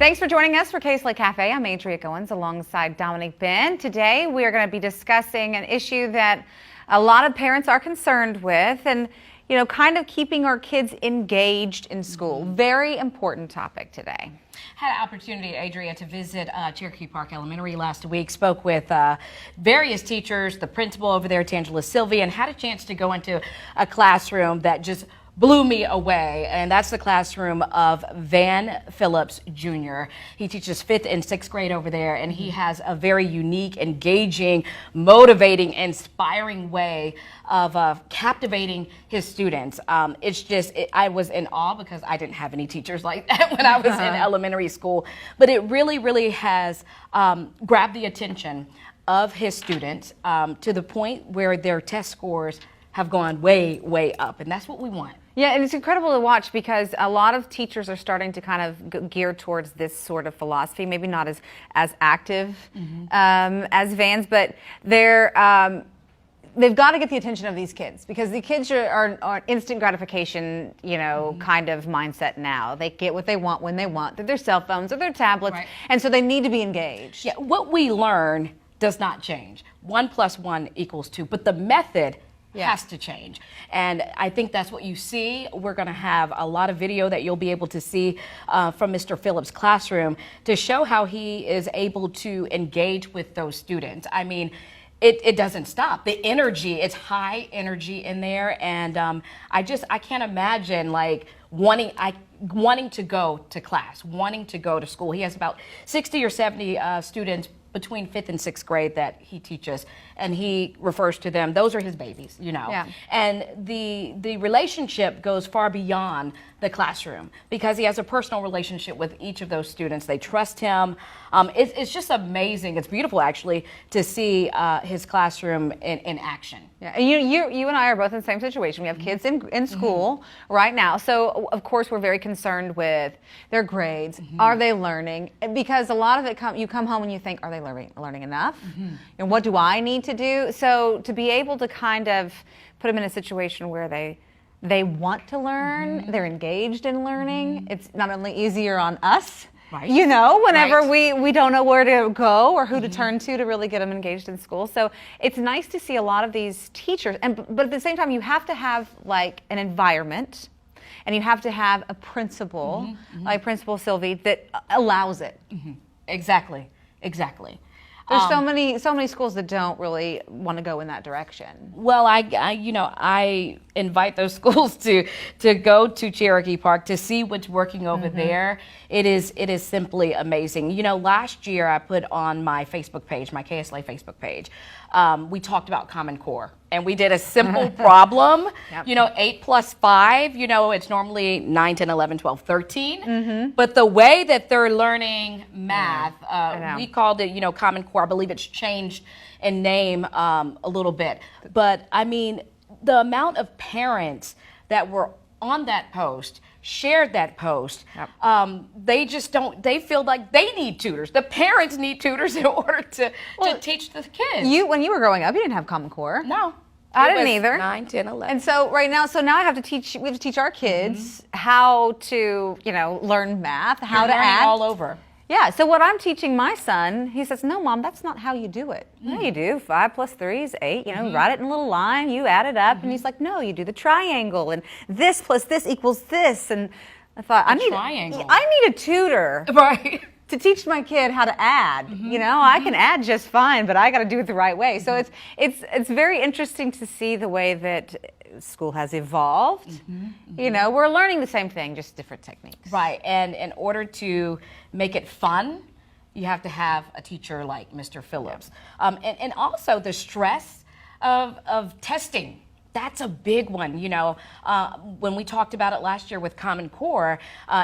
Thanks for joining us for KSLA Cafe. I'm Adria Goins alongside Domonique Benn. Today we are going to be discussing an issue that a lot of parents are concerned with, and kind of keeping our kids engaged in school. Very important topic today. Had an opportunity, Adria, to visit Cherokee Park Elementary last week. Spoke with various teachers, the principal over there, Tangela Sylvie, and had a chance to go into a classroom that just blew me away, and that's the classroom of Phillips Jr. He teaches 5th and 6th grade over there, and he has a very unique, engaging, motivating, inspiring way of captivating his students. I was in awe because I didn't have any teachers like that when I was in elementary school, but it really has grabbed the attention of his students to the point where their test scores have gone way up, and that's what we want. Yeah, and it's incredible to watch because a lot of teachers are starting to kind of gear towards this sort of philosophy, maybe not as active as Van's, but they've got to get the attention of these kids because the kids are instant gratification, kind of mindset now. They get what they want when they want, through their cell phones or their tablets, and so they need to be engaged. Yeah, what we learn does not change. 1 + 1 = 2, but the method has to change. And I think that's what you see. We're going to have a lot of video that you'll be able to see from Mr. Phillips' classroom to show how he is able to engage with those students. I mean, it doesn't stop. The energy, it's high energy in there. And I can't imagine like wanting to go to class, wanting to go to school. He has about 60 or 70 students between 5th and 6th grade that he teaches, and he refers to them, those are his babies, Yeah. And the relationship goes far beyond the classroom because he has a personal relationship with each of those students. They trust him. It's just amazing. It's beautiful, actually, to see his classroom in action. Yeah, and you and I are both in the same situation. We have kids in school right now, so of course we're very concerned with their grades. Are they learning? Because a lot of it you come home and you think, are they learning enough? And what do I need to do? So to be able to kind of put them in a situation where they want to learn, they're engaged in learning. It's not only easier on us, whenever we don't know where to go or who to turn to really get them engaged in school. So it's nice to see a lot of these teachers, but at the same time you have to have like an environment and you have to have a principal, like Principal Sylvie, that allows it. Exactly. There's so many schools that don't really want to go in that direction. Well, I invite those schools to go to Cherokee Park to see what's working over there. It is simply amazing. Last year I put on my Facebook page, my KSLA Facebook page, we talked about Common Core, and we did a simple problem. 8 + 5, it's normally 9, 10, 11, 12, 13. But the way that they're learning math, we called it, Common Core. I believe it's changed in name a little bit. But I mean, the amount of parents that were on that post, shared that post, they feel like they need tutors. The parents need tutors in order to teach the kids. When you were growing up, you didn't have Common Core. No. I didn't either. 9, 10, 11. And so right now, I have to teach our kids how to, learn math, how to add. All over. Yeah, so what I'm teaching my son, he says, no, Mom, that's not how you do it. No, you do. 5 + 3 is 8. Write it in a little line, you add it up. And he's like, no, you do the triangle, and this plus this equals this. And I thought, I need a tutor. Right. To teach my kid how to add. I can add just fine, but I got to do it the right way. So it's very interesting to see the way that school has evolved. We're learning the same thing, just different techniques. Right, and in order to make it fun, you have to have a teacher like Mr. Phillips. And also the stress of testing. That's a big one. When we talked about it last year with Common Core,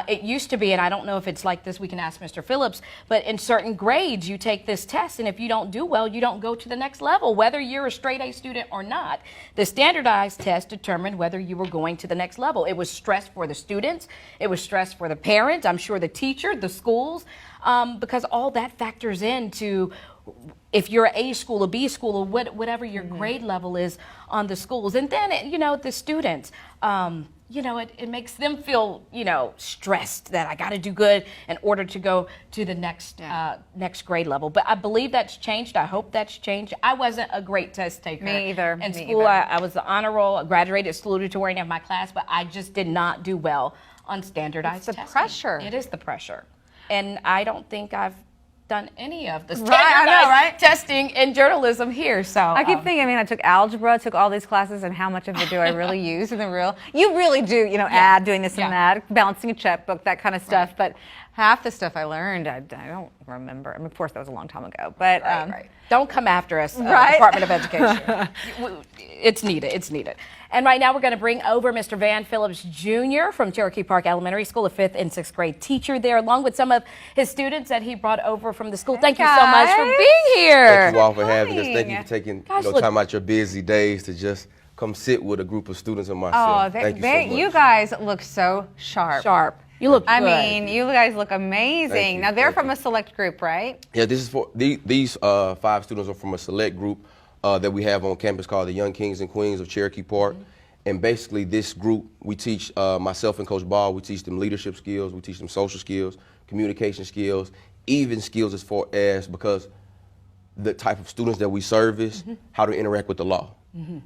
it used to be, and I don't know if it's like this, we can ask Mr. Phillips, but in certain grades you take this test, and if you don't do well, you don't go to the next level, whether you're a straight A student or not. The standardized test determined whether you were going to the next level. It was stress for the students, it was stress for the parents, I'm sure the teacher, the schools, because all that factors into if you're a school, a B school, or whatever your grade level is on the schools. And then, you know, the students, you know, it makes them feel, you know, stressed that I got to do good in order to go to the next next grade level. But I believe that's changed. I hope that's changed. I wasn't a great test taker. Me either. In school, I was the honor roll, I graduated salutatorian of my class, but I just did not do well on standardized testing. It's the pressure. It is the pressure. And I don't think I've done any of the I know, standardized right? testing in journalism here. So I keep thinking, I mean, I took algebra, took all these classes, and how much of it do I really use in the real? You really do, you know, add, doing this and that, balancing a checkbook, that kind of stuff. But half the stuff I learned, I don't remember. I mean, of course, that was a long time ago. But don't come after us, Department of Education. It's needed. It's needed. And right now we're going to bring over Mr. Van Phillips Jr. from Cherokee Park Elementary School, a 5th and 6th grade teacher there, along with some of his students that he brought over from the school. Thank you so much for being here. Thank you all for having us. Thank you for taking time out your busy days to just come sit with a group of students and myself. Oh, Thank you so much. you guys look so sharp. You look good. I mean, you guys look amazing. Now, they're from a select group, right? Yeah, this is for these 5 students are from a select group that we have on campus called the Young Kings and Queens of Cherokee Park. And basically this group, we teach, myself and Coach Ball, we teach them leadership skills, we teach them social skills, communication skills, even skills as far as, because the type of students that we service, how to interact with the law.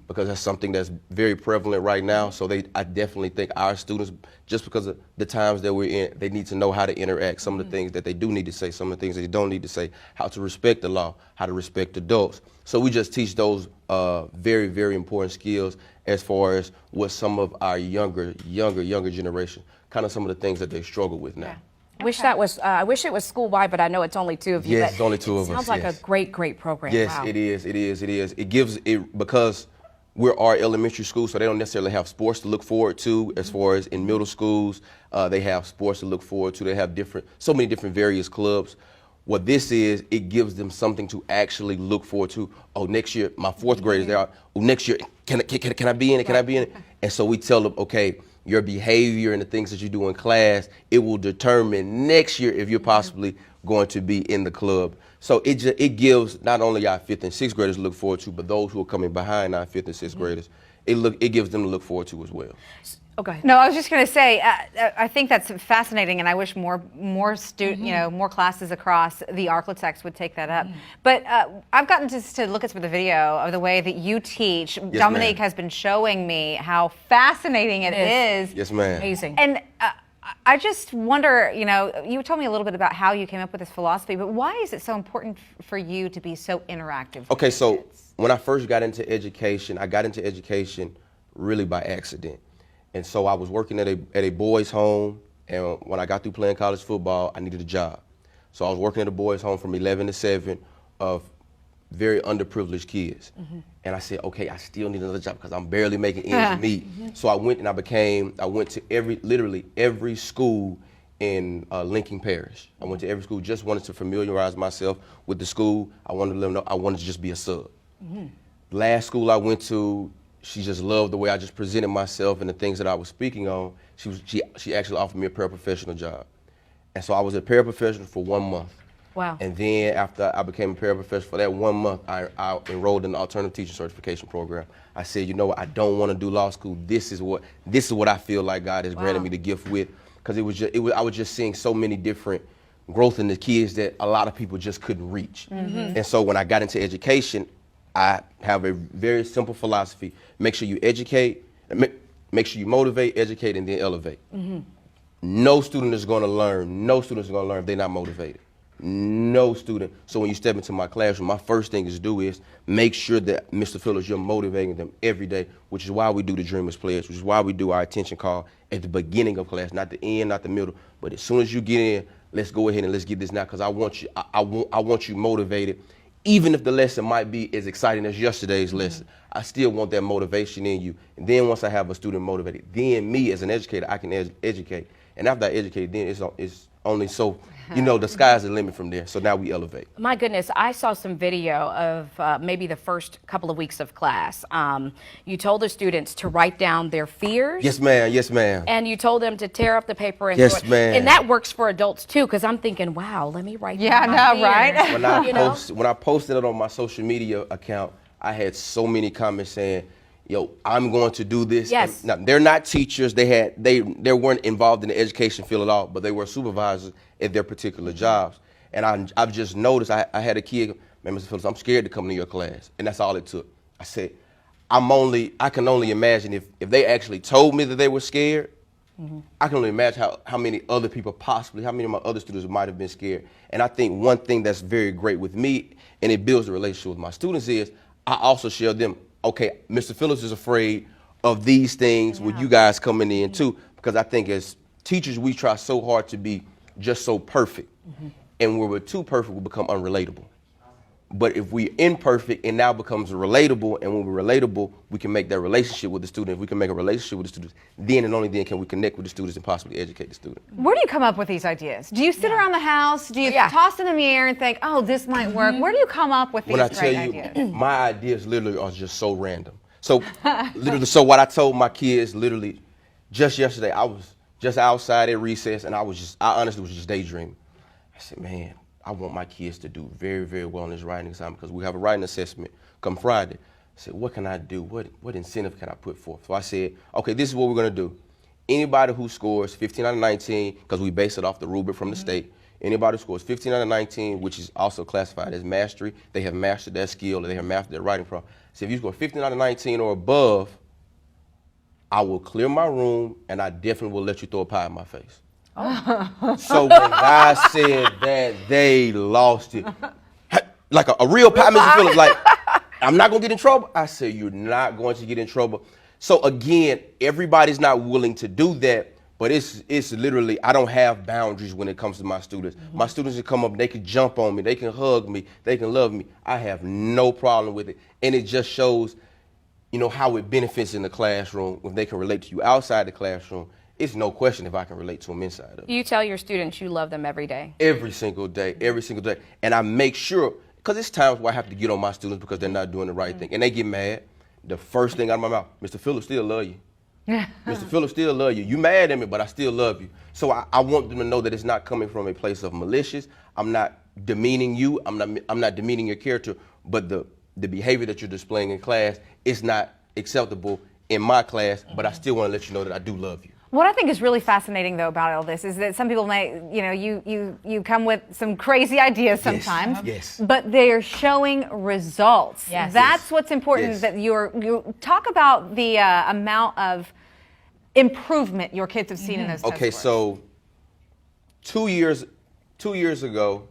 Because that's something that's very prevalent right now. So I definitely think our students, just because of the times that we're in, they need to know how to interact, some of the things that they do need to say, some of the things that they don't need to say, how to respect the law, how to respect adults. So we just teach those very, very important skills as far as what some of our younger generation, kind of some of the things that they struggle with now. Wish that was. I wish it was school-wide, but I know it's only 2 of you. Yes, it's only 2 of us. Sounds like a great program. Yes, wow. it is. It gives it, because we're our elementary school, so they don't necessarily have sports to look forward to. As far as in middle schools, they have sports to look forward to. They have so many different various clubs. What this is, it gives them something to actually look forward to. Oh, next year, my 4th graders, they're out. Oh, next year, can I be in it? Can I be in it? And so we tell them, okay, your behavior and the things that you do in class, it will determine next year if you're possibly going to be in the club. So it gives not only our 5th and 6th graders to look forward to, but those who are coming behind our 5th and 6th graders, it gives them to look forward to as well. Okay. No, I was just going to say, I think that's fascinating, and I wish more more classes across the Arklatex would take that up. But I've gotten to look at some of the video of the way that you teach. Yes, Domonique ma'am. has been showing me how fascinating it is. Yes, ma'am. Amazing. And I just wonder, you told me a little bit about how you came up with this philosophy, but why is it so important for you to be so interactive? Okay, so when I first got into education, I got into education really by accident. And so I was working at a boys' home, and when I got through playing college football, I needed a job. So I was working at a boys' home from 11 to 7 of very underprivileged kids. And I said, okay, I still need another job because I'm barely making ends meet. So I went and I went to literally every school in Lincoln Parish. I went to every school, just wanted to familiarize myself with the school. I wanted to let them know I wanted to just be a sub. Last school I went to, she just loved the way I just presented myself and the things that I was speaking on. She actually offered me a paraprofessional job. And so I was a paraprofessional for 1 month. Wow. And then after I became a paraprofessional, for that 1 month, I enrolled in the alternative teaching certification program. I said, you know what, I don't want to do law school. This is what I feel like God has granted me the gift with, because I was just seeing so many different growth in the kids that a lot of people just couldn't reach. And so when I got into education, I have a very simple philosophy: make sure you educate, make sure you motivate, educate, and then elevate. No student is going to learn. No student is going to learn if they're not motivated. No student. So when you step into my classroom, my first thing to do is make sure that Mr. Phillips, you're motivating them every day, which is why we do the Dreamers Pledge, which is why we do our attention call at the beginning of class, not the end, not the middle, but as soon as you get in, let's go ahead and let's get this now, because I want you motivated. Even if the lesson might be as exciting as yesterday's lesson, I still want that motivation in you. And then once I have a student motivated, then me as an educator, I can educate. And after I educated, then it's only so, you know, the sky's the limit from there. So now we elevate. My goodness, I saw some video of maybe the first couple of weeks of class. You told the students to write down their fears. Yes, ma'am. Yes, ma'am. And you told them to tear up the paper and Yes, throw it. ma'am. And that works for adults too, because I'm thinking, wow, let me write Yeah, down my I know, right? fears. When I posted it on my social media account, I had so many comments saying, yo, I'm going to do this. Yes. Now, they're not teachers. They weren't involved in the education field at all, but they were supervisors at their particular jobs. And I've just noticed, I had a kid, man, Mr. Phillips, I'm scared to come to your class. And that's all it took. I said, I can only imagine if they actually told me that they were scared, I can only imagine how many other people how many of my other students might have been scared. And I think one thing that's very great with me, and it builds a relationship with my students, is I also share them, okay, Mr. Phillips is afraid of these things with you guys coming in too, because I think as teachers, we try so hard to be just so perfect. And when we're too perfect, we become unrelatable. But if we're imperfect, it now becomes relatable, and when we're relatable, we can make that relationship with the student. If we can make a relationship with the students, then and only then can we connect with the students and possibly educate the student. Where do you come up with these ideas? Do you sit around the house? Do you toss them in the air and think, oh, this might work? Where do you come up with these When I great tell you, ideas? my ideas literally are just so random. So so what I told my kids literally just yesterday, I was just outside at recess, and I honestly was just daydreaming. I said, man, I want my kids to do very, very well on this writing exam because we have a writing assessment come Friday. I said, what can I do? What incentive can I put forth? So I said, okay, this is what we're going to do. Anybody who scores 15 out of 19, because we base it off the rubric from the state, anybody who scores 15 out of 19, which is also classified as mastery, they have mastered that skill, or they have mastered their writing problem. So if you score 15 out of 19 or above, I will clear my room, and I definitely will let you throw a pie in my face. So when God said that, they lost it. Like a real pie, Mr. Phillips, like, I'm not going to get in trouble. I said, you're not going to get in trouble. So again, everybody's not willing to do that, but it's literally, I don't have boundaries when it comes to my students. My students can come up, they can jump on me, they can hug me, they can love me. I have no problem with it. And it just shows, you know, how it benefits in the classroom when they can relate to you outside the classroom. It's no question if I can relate to them inside of it. You tell your students you love them every day. Every single day, every single day. And I make sure, because it's times where I have to get on my students because they're not doing the right thing. And they get mad. The first thing out of my mouth, Mr. Phillips still love you. Mr. Phillips still love you. You mad at me, but I still love you. So I want them to know that it's not coming from a place of malicious. I'm not demeaning you. I'm not demeaning your character. But the behavior that you're displaying in class is not acceptable in my class. But I still want to let you know that I do love you. What I think is really fascinating, though, about all this is that some people may, you know, you come with some crazy ideas sometimes, Yes. but they are showing results. Yes. That's what's important, that you talk about the amount of improvement your kids have seen in those test Okay, scores. so 3 years ago,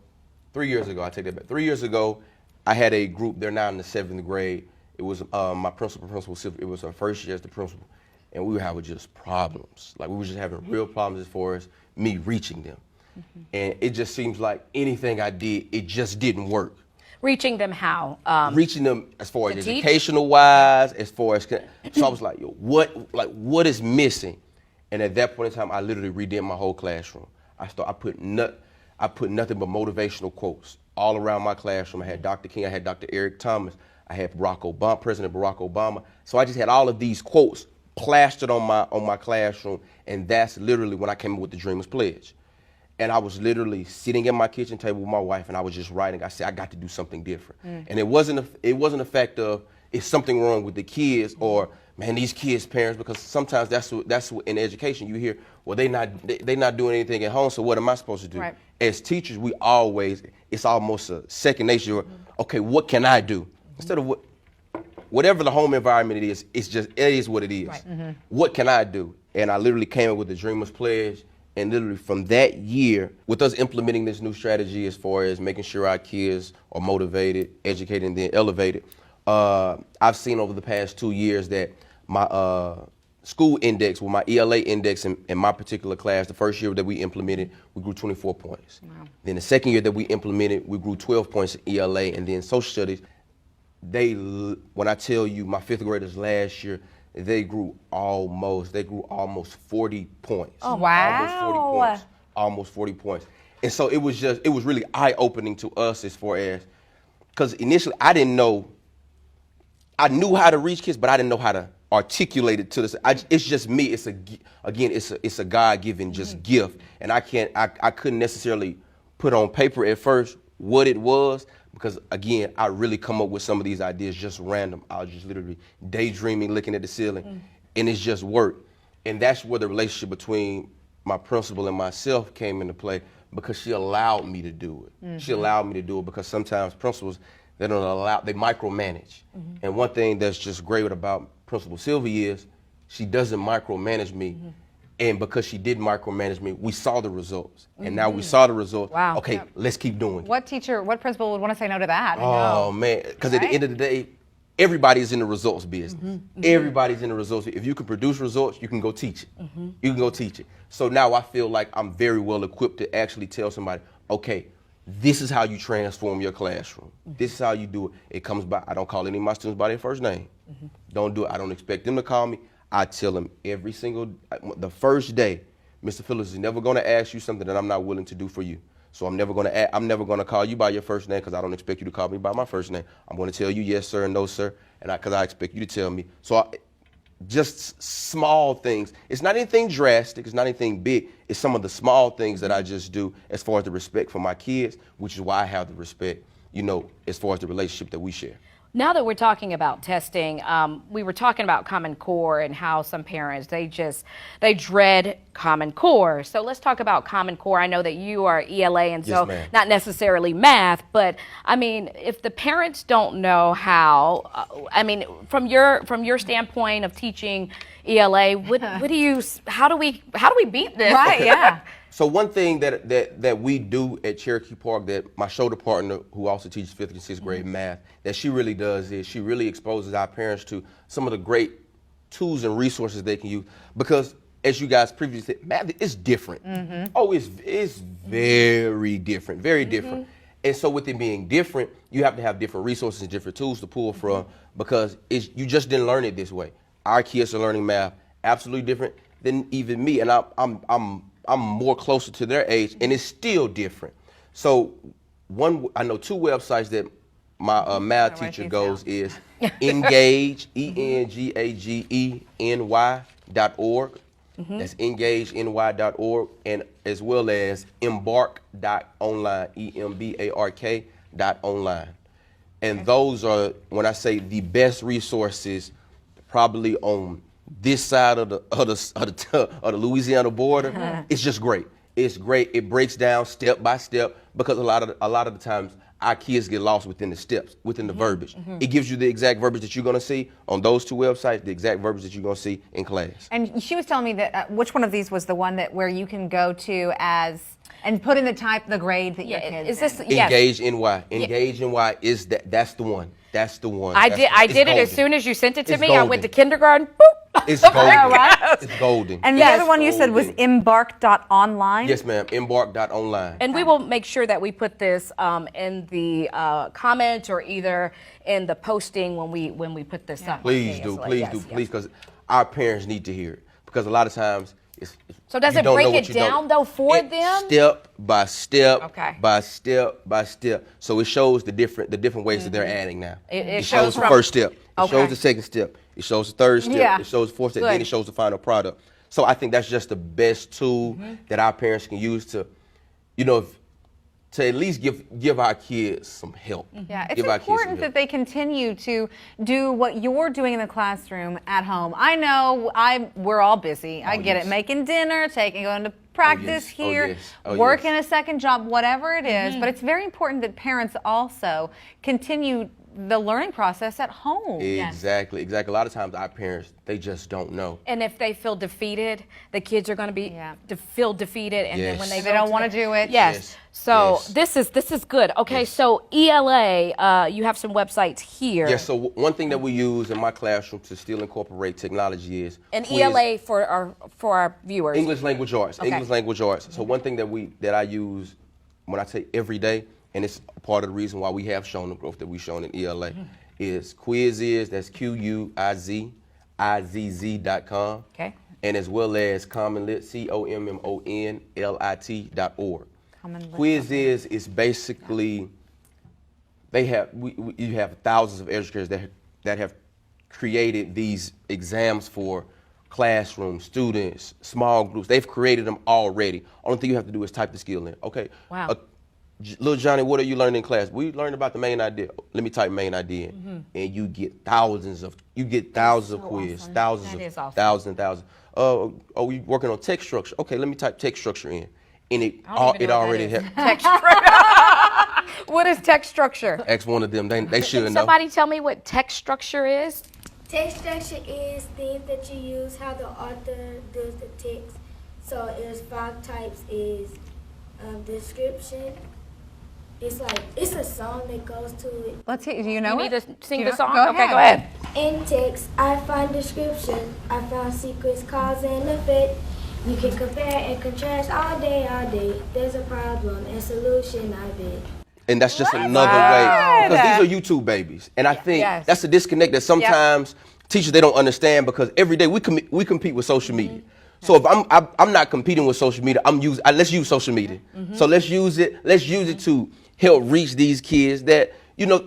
I take that back. 3 years ago, I had a group, they're now in the 7th grade. It was my principal, it was our first year as the principal. And we were having just problems. Like, we were just having real problems as far as me reaching them. And it just seems like anything I did, it just didn't work. Reaching them how? Reaching them as far as to teach? educational wise, as far as, so I was like, yo, what is missing? And at that point in time, I literally redid my whole classroom. I put nothing but motivational quotes all around my classroom. I had Dr. King, I had Dr. Eric Thomas, I had President Barack Obama. So I just had all of these quotes plastered on my classroom, and that's literally when I came up with the Dreamers Pledge. And I was literally sitting at my kitchen table with my wife, and I was just writing. I said, I got to do something different. And it wasn't a fact of it's something wrong with the kids or man, these kids' parents, because sometimes that's what in education you hear. Well, they not doing anything at home, so what am I supposed to do? Right. As teachers, it's almost a second nature. Okay, what can I do instead of whatever the home environment is, it is what it is. Right. What can I do? And I literally came up with the Dreamers Pledge, and literally from that year, with us implementing this new strategy as far as making sure our kids are motivated, educated, and then elevated, I've seen over the past 2 years that my school index, well, my ELA index in my particular class, the first year that we implemented, we grew 24 points. Wow. Then the second year that we implemented, we grew 12 points in ELA, and then social studies, when I tell you my 5th graders last year, they grew almost 40 points. Oh, wow. Almost 40 points. And so it was really eye-opening to us as far as, because initially I knew how to reach kids, but I didn't know how to articulate it to this. It's just me. It's a God-given just gift, and I couldn't necessarily put on paper at first what it was, because again, I really come up with some of these ideas just random. I was just literally daydreaming, looking at the ceiling, and it's just work. And that's where the relationship between my principal and myself came into play, because she allowed me to do it. She allowed me to do it because sometimes principals, they micromanage. And one thing that's just great about Principal Sylvie is she doesn't micromanage me. And because she did micromanage me, we saw the results. And now we saw the results. Wow. Okay, let's keep doing it. What principal would want to say no to that? Oh, man. Because at the end of the day, everybody's in the results business. Everybody's in the results. If you can produce results, you can go teach it. You can go teach it. So now I feel like I'm very well equipped to actually tell somebody, okay, this is how you transform your classroom. This is how you do it. It comes by, I don't call any of my students by their first name. Don't do it. I don't expect them to call me. I tell them the first day, Mr. Phillips is never going to ask you something that I'm not willing to do for you. So I'm never going to call you by your first name, because I don't expect you to call me by my first name. I'm going to tell you yes, sir, and no, sir, and because I expect you to tell me. So just small things. It's not anything drastic. It's not anything big. It's some of the small things that I just do as far as the respect for my kids, which is why I have the respect, as far as the relationship that we share. Now that we're talking about testing, we were talking about Common Core and how some parents, they dread Common Core. So let's talk about Common Core. I know that you are ELA, and so not necessarily math, but I mean, if the parents don't know how, from your standpoint of teaching ELA, how do we beat this? Right, yeah. So one thing that we do at Cherokee Park, that my shoulder partner, who also teaches 5th and 6th grade math, that she really does is she really exposes our parents to some of the great tools and resources they can use. Because as you guys previously said, math is different. Oh, it's very different, very different. And so with it being different, you have to have different resources and different tools to pull from, because you just didn't learn it this way. Our kids are learning math absolutely different than even me, and I'm more closer to their age, and it's still different. So I know 2 websites that my math teacher goes is Engage, ENGAGENY.org. That's engageny.org, and as well as embark.online, EMBARK.online. And those are, when I say the best resources, probably on this side of the Louisiana border. It's just great. It's great. It breaks down step by step, because a lot of the times our kids get lost within the steps, within the verbiage. It gives you the exact verbiage that you're going to see on those 2 websites, the exact verbiage that you're going to see in class. And she was telling me that which one of these was the one where you can go to and put in the grade that your kids is this in. Engage NY. Engage NY is that's the one. That's the one. I did it as soon as you sent it to me. Golden. I went to kindergarten. Boop. It's golden. Right? It's golden. And the other one you said was embark.online? Yes, ma'am. Embark.online. And we will make sure that we put this in the comments, or either in the posting when we put this up. Please do, because our parents need to hear it. Because a lot of times, so does it break it down though for them? Step by step, okay. by step by step. So it shows the different ways that they're adding now. It shows the first step. It shows the second step. It shows the third step. Yeah. It shows the 4th step. Good. Then it shows the final product. So I think that's just the best tool that our parents can use to, to at least give our kids some help. Yeah, it's important that they continue to do what you're doing in the classroom at home. I know we're all busy. I get it. Making dinner, going to practice here, working a second job, whatever it is. But it's very important that parents also continue the learning process at home. Exactly. A lot of times our parents, they just don't know. And if they feel defeated, the kids are going to feel defeated, and then when they don't want to do it. Yes. So this is good. Okay. So ELA, you have some websites here. Yes. So one thing that we use in my classroom to still incorporate technology is ELA for our viewers. English language arts. Okay. English language arts. So one thing that I use when I say every day, and it's part of the reason why we have shown the growth that we've shown in ELA, is Quiz. That's QUIZ. KSLAIZZ.com. Okay. And as well as Commonlit, COMMONLIT.org. Commonlit. Quiz is basically, you have thousands of educators that have created these exams for classrooms, students, small groups. They've created them already. Only thing you have to do is type the skill in. Okay. Wow. Little Johnny, what are you learning in class? We learned about the main idea. Let me type main idea in, and you get thousands of quiz, awesome. thousands and thousands. Oh, we working on text structure. Okay, let me type text structure in, and it already has. Text structure. What is text structure? Ask one of them. They should know. Somebody tell me what text structure is. Text structure is things that you use, how the author does the text. So there's 5 types is description. It's a song that goes to it. Let's hear. Do you know You it? need to sing You the know- song? Go Okay, ahead. go ahead. In text, I find description. I found secrets, cause and effect. You can compare and contrast all day, all day. There's a problem and solution, I bet. And that's just another way, because these are YouTube babies. And I think Yes. that's a disconnect that sometimes teachers, they don't understand, because every day we compete with social media. So if I'm not competing with social media, let's use social media. So let's use it to help reach these kids that,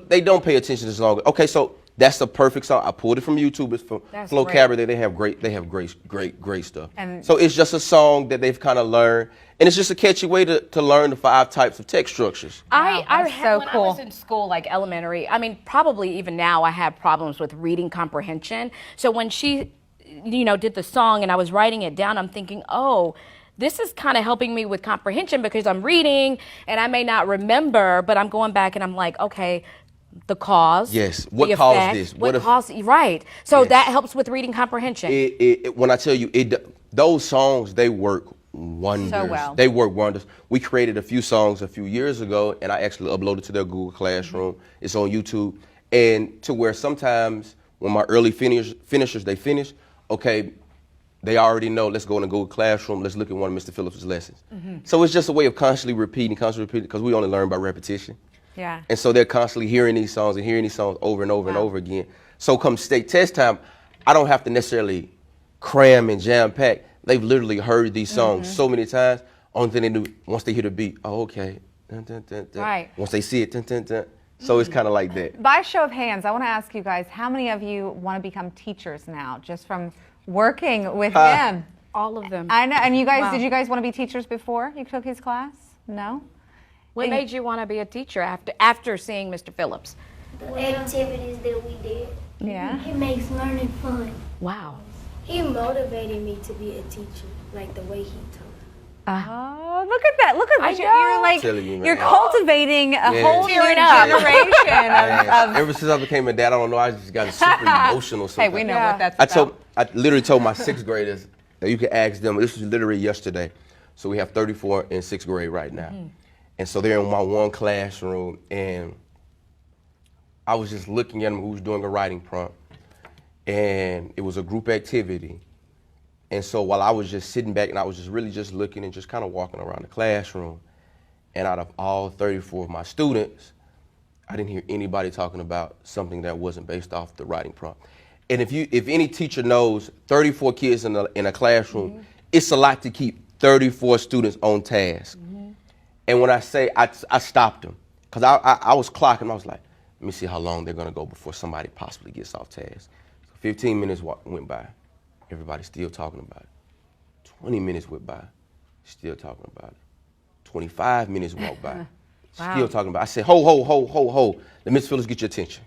they don't pay attention as long. Okay, so that's a perfect song. I pulled it from YouTube. It's from Flow Cabaret. They have great stuff. And so it's just a song that they've kind of learned, and it's just a catchy way to learn the 5 types of text structures. I that's so when cool. I was in school, like elementary, I mean, probably even now I have problems with reading comprehension. So when she, did the song and I was writing it down, I'm thinking, oh, this is kind of helping me with comprehension, because I'm reading and I may not remember, but I'm going back and I'm like, okay, the cause. Yes. the What caused effect, this? What caused, right. So Yes. that helps with reading comprehension. When I tell you, those songs, they work wonders. So well. They work wonders. We created a few songs a few years ago, and I actually uploaded to their Google Classroom. It's on YouTube. And to where sometimes when my early finishers, they finish, okay, they already know, let's go in the Google Classroom, let's look at one of Mr. Phillips' lessons. So it's just a way of constantly repeating, because we only learn by repetition. Yeah. And so they're constantly hearing these songs over and over and over again. So come state test time, I don't have to necessarily cram and jam pack. They've literally heard these songs so many times. Only thing they do, once they hear the beat, oh, okay. Dun, dun, dun, dun. Right. Once they see it, dun, dun, dun. So it's kind of like that. By show of hands, I want to ask you guys, how many of you want to become teachers now, just from working with them? All of them. I know. And you guys, Wow. did you guys want to be teachers before you took his class? No? What made you want to be a teacher after seeing Mr. Phillips? The activities that we did. Yeah. It makes learning fun. Wow. He motivated me to be a teacher, like the way he taught. Oh, look at that. Look at what know. you're like. Telling you, man. You're cultivating a whole new Tearing up. generation Man, of ever since I became a dad, I don't know, I just got super emotional Hey, sometimes. we know Yeah. what that's about. I literally told my 6th graders that you can ask them. This was literally yesterday. So we have 34 in 6th grade right now. And so they're in my one classroom, and I was just looking at them who was doing a writing prompt. And it was a group activity. And so while I was just sitting back and I was just really just looking and just kind of walking around the classroom, and out of all 34 of my students, I didn't hear anybody talking about something that wasn't based off the writing prompt. And if any teacher knows 34 kids in a classroom, it's a lot to keep 34 students on task. And when I say, I stopped them, because I was clocking, I was like, let me see how long they're gonna go before somebody possibly gets off task. So 15 minutes went by, everybody's still talking about it. 20 minutes went by, still talking about it. 25 minutes walked by, still talking about it. I said, ho, let Miss Phillips get your attention.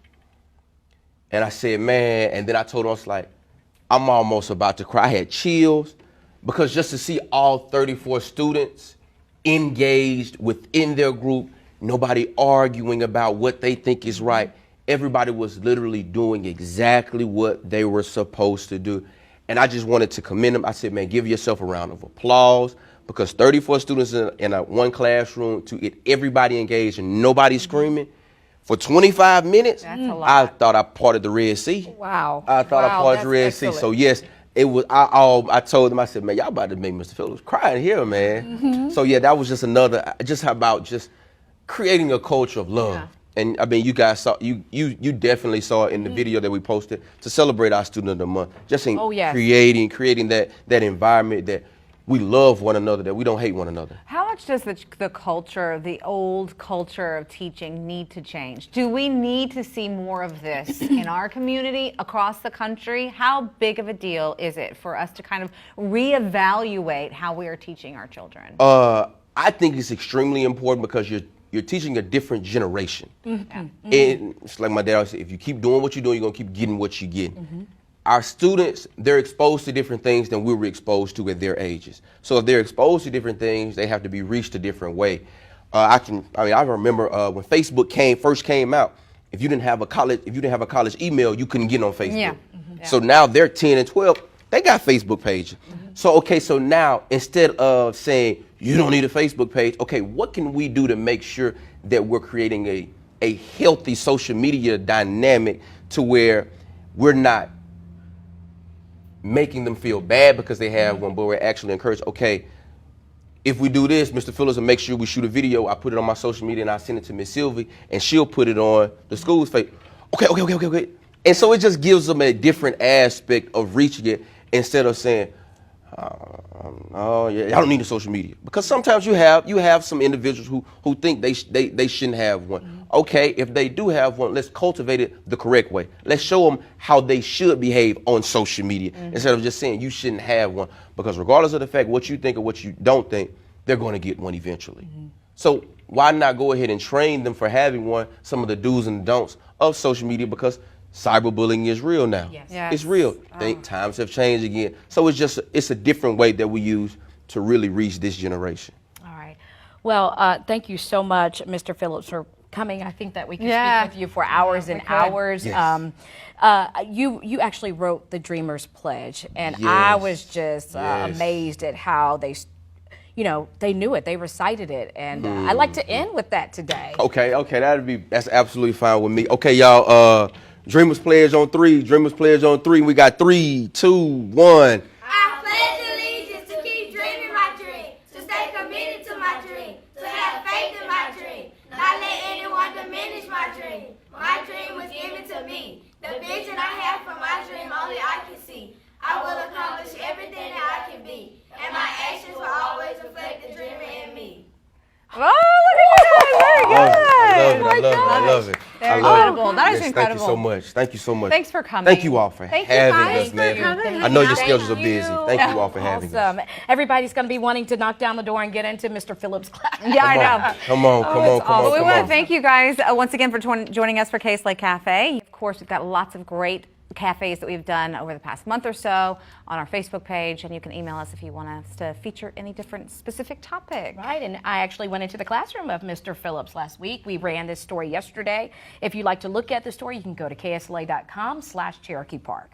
And I said, man, and then I told her, I was like, I'm almost about to cry. I had chills, because just to see all 34 students engaged within their group, nobody arguing about what they think is right. Everybody was literally doing exactly what they were supposed to do. And I just wanted to commend them. I said, man, give yourself a round of applause, because 34 students in one classroom, to get everybody engaged and nobody screaming for 25 minutes, That's a lot. I thought I parted the Red Sea. Wow. I thought I parted the that's Red Sea. excellent. So yes, it was. I told them, I said, man, y'all about to make Mr. Phillips cry in here, man. So yeah, that was just another, just about just creating a culture of love And I mean, you guys saw, you definitely saw it in the video that we posted to celebrate our Student of the Month. Just in creating that environment that we love one another, that we don't hate one another. How much does the culture, the old culture of teaching, need to change? Do we need to see more of this in our community, across the country? How big of a deal is it for us to kind of reevaluate how we are teaching our children? I think it's extremely important because you're teaching a different generation. And it's like my dad always said, if you keep doing what you're doing, you're gonna keep getting what you get. Our students, they're exposed to different things than we were exposed to at their ages. So if they're exposed to different things, they have to be reached a different way. I remember when Facebook first came out, if you didn't have a college email, you couldn't get on Facebook. So now they're 10 and 12, they got Facebook pages. So now instead of saying you don't need a Facebook page, okay, what can we do to make sure that we're creating a healthy social media dynamic to where we're not making them feel bad because they have one, but we're actually encouraged, okay, if we do this, Mr. Phillips will make sure we shoot a video, I put it on my social media and I send it to Miss Sylvie and she'll put it on the school's face. Okay. And so it just gives them a different aspect of reaching it instead of saying, oh yeah, I don't need a social media. Because sometimes you have some individuals who think they shouldn't have one. Okay, if they do have one, let's cultivate it the correct way. Let's show them how they should behave on social media instead of just saying you shouldn't have one. Because regardless of the fact what you think or what you don't think, they're going to get one eventually. So why not go ahead and train them for having one, some of the do's and don'ts of social media, because cyberbullying is real now. It's real. Times have changed again. So it's a different way that we use to really reach this generation. All right. Well, thank you so much, Mr. Phillips, for coming. I think that we could speak with you for hours and hours. Yes. You actually wrote the Dreamers Pledge, and I was just amazed at how they knew it. They recited it, and I'd like to end with that today. Okay, that's absolutely fine with me. Okay, y'all. Dreamers Pledge on 3. Dreamers Pledge on 3. We got 3, 2, 1. I pledge allegiance to keep dreaming my dream, to stay committed to my dream, to have faith in my dream, not let anyone diminish my dream. My dream was given to me. The vision I have for my dream only I can see. I will accomplish everything that I can be, and my actions will always reflect the dreamer in me. Oh, look at that! Very good. I love it. Very incredible. That is incredible. Thank you so much. Thanks for coming. Thank you all for having us, man. I know your schedules are busy. Thank you all for having us. Everybody's going to be wanting to knock down the door and get into Mr. Phillips' class. Yeah, I know. Come on. We want to thank you guys once again for joining us for KSLA Cafe. Of course, we've got lots of great cafes that we've done over the past month or so on our Facebook page, and you can email us if you want us to feature any different specific topic. Right, and I actually went into the classroom of Mr. Phillips last week. We ran this story yesterday. If you'd like to look at the story, you can go to ksla.com/Cherokee Park.